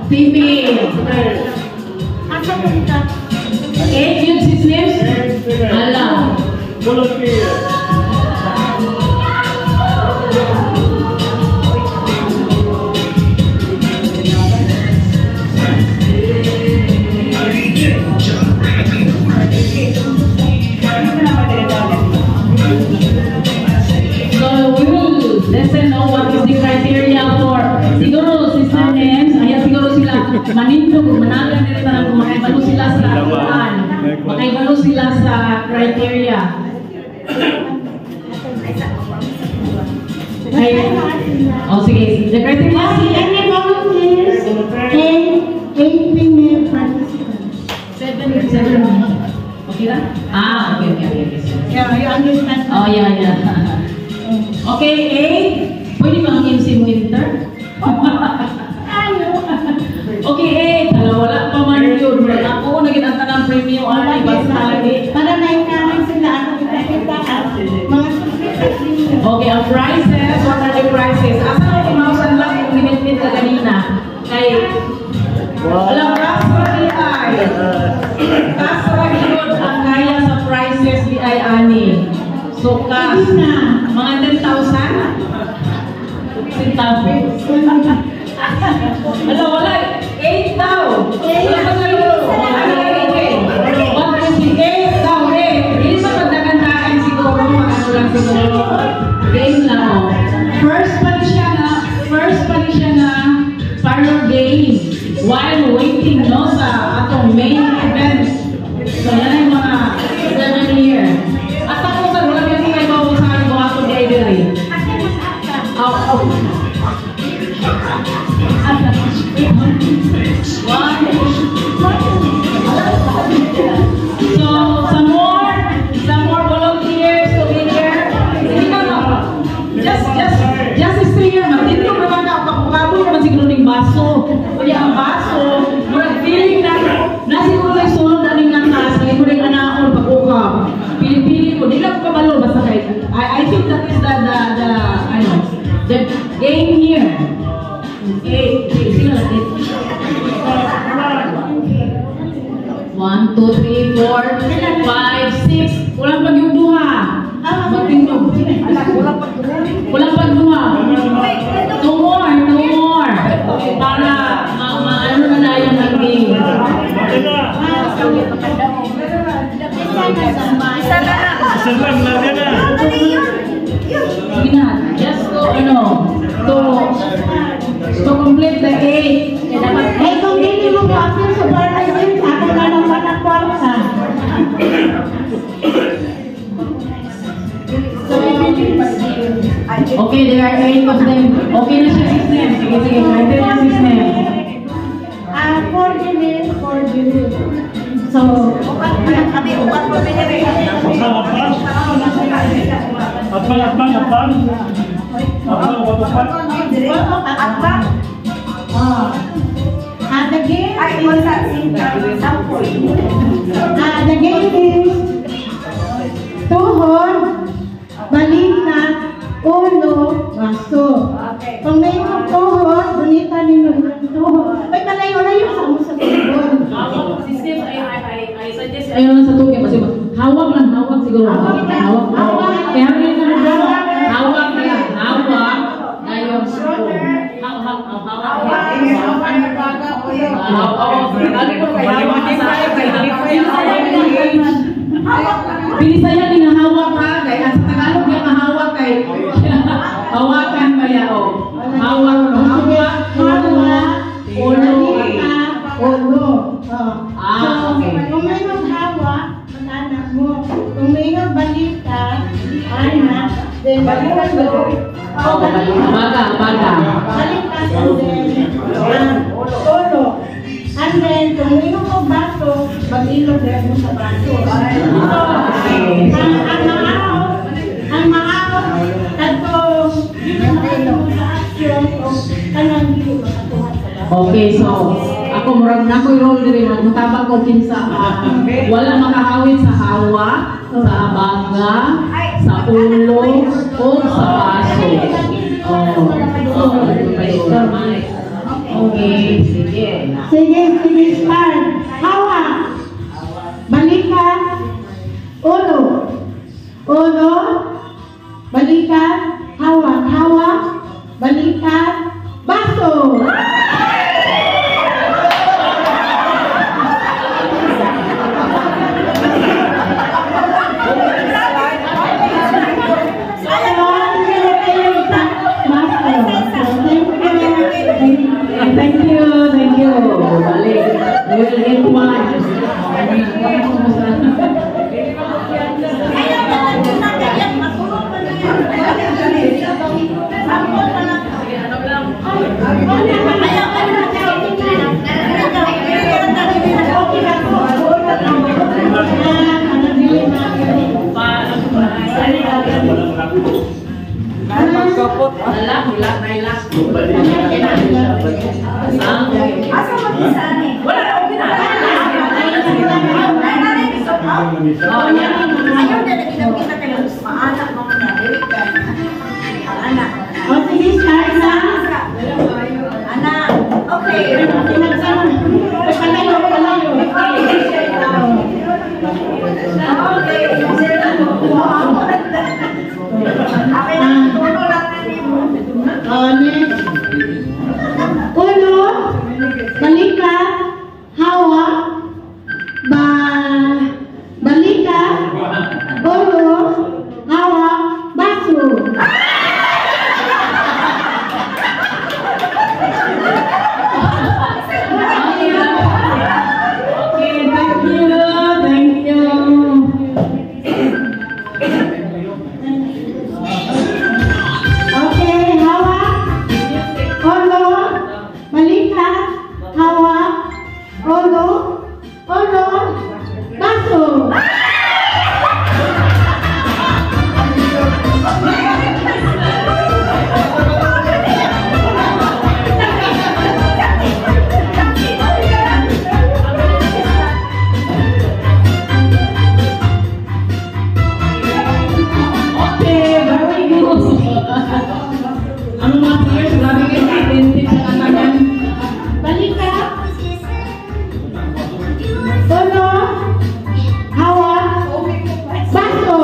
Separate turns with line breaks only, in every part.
Female. Age yun sis names? Alam.
Volunteer.
So we will listen know what is the criteria for siguro sister names. Ayan siguro sila manindog, managan nila na kung makaibalo sila sa lakuan. Makaibalo sila sa criteria. Ay, oh sige, the criteria
Any volunteers and 8 female participants.
7. Okay lang? Okay.
Yeah, you understand?
Oh, yeah. Okay, 8. Pwede ba ang MC mo enter? Okay, 8. Wala pa man yun. Ako, naging-anta ng premium. Basta lagi.
Para na-encourage sila ang kita mga susunod.
Okay, ang prices. What are the prices? Asa na imausan lang kung ginit-nit ka kanina? Kay... Walang kasra di ay. Kasra yun ang kaya sa prices di ay ani. So, kas. Mga 10,000? Centavos. Alam, wala. 8 daw. Wala pa sa ito. Wala na 8 daw. 8. Hindi sa pagdagandahan siguro. Ano lang siguro. Game na o. First pa rin siya na parlor game. While waiting no sa atong main event. So yan ay mga 7 year. At ako sa wala yung mga ibaw sa akin mga atong library. So some more volunteers to be here. Hindi ka no. Just stay here. Dito naman na pagkakabo naman siguro ng baso. Kaya ang baso, murag feeling na siguro na isunod na rin ng taas, na rin anaon pag-ukap. Pili-pili ko, di lang kabalo basta kahit. I think that is the game here. Okay, sino natin? 1, 2, 3, 4, 5, 6. Walang pagyugduha. Magtingog. Walang pagduha. 2 more. Para ano na na yung nag-game. Just to complete the 8.
Kung hindi mo kasi sa barangay games, ako na naman ang kwarta.
Okay, there are 8 of them. Okay na siya 6 names. Sige, criteria 6 names.
4 dinis. So,
Atbang.
The game is tuhod, balikat, ulo, baso. Kung may tuhod, bunita ninyo ng tuhod. Ay, malayo-layo sa mo sa tuhod.
System, I suggest, ayaw lang sa tuki kasi hawak siguro. Hawak. Kaya rin na hawak na. Ayaw. Binisaya ginahawak ha, kay sa Tagalog yung mahawak kay hawakan kaya o. Hawak.
Ulo.
Okay.
Kung may maghawak, mag-anak mo. Kung may balikat, anak, then balikat mo.
Baga.
Balikat and then ulo. And then, kung may baso, mag-ilog mo sa baso. Ang maaot, tatong, sa aksyon, o kanang hindi makatuhat sa baso.
Okay, so ako murag na ko'y role diri magtabang ko kinsa wala makahawit sa hawa, sa baga, sa ulo, o sa baso. Okay, sige.
Sige, start. Hawak. Balikan. Ulo. Ulo. Balikan. Hawak. Hawak. Balikan. Baso.
Thank you. Balik. We will get one. Ulo, balikan, hawak, balikan, ulo, hawak, baso. Okay, thank you.
Okay, hawak, ulo, balikan, hawak, ulo, baso.
Okay, very good. Ang mga players, grabe kayo attentive sa katangan.
Balikan, ulo, hawak, baso.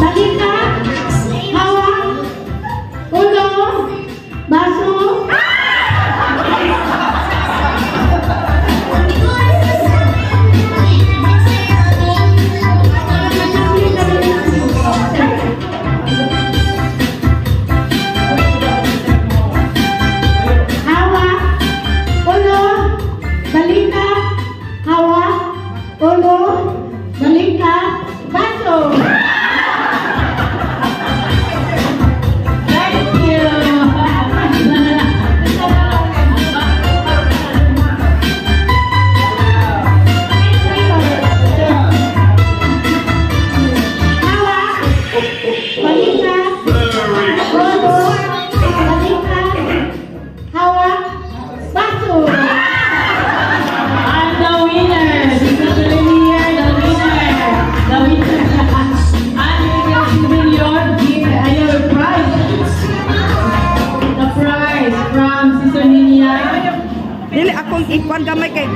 Balikan, hawak, ulo, baso. Hawak, ulo, balikan, hawak, ulo, balikan, baso.
Thank you.
Hawak, balikan, ulo, balikan, hawak, baso.
I'm the winner. Sister Lilia, the winner. The winner. And you get your prize. The prize from Sister Lilia.
Dili akong ikuan gamay kay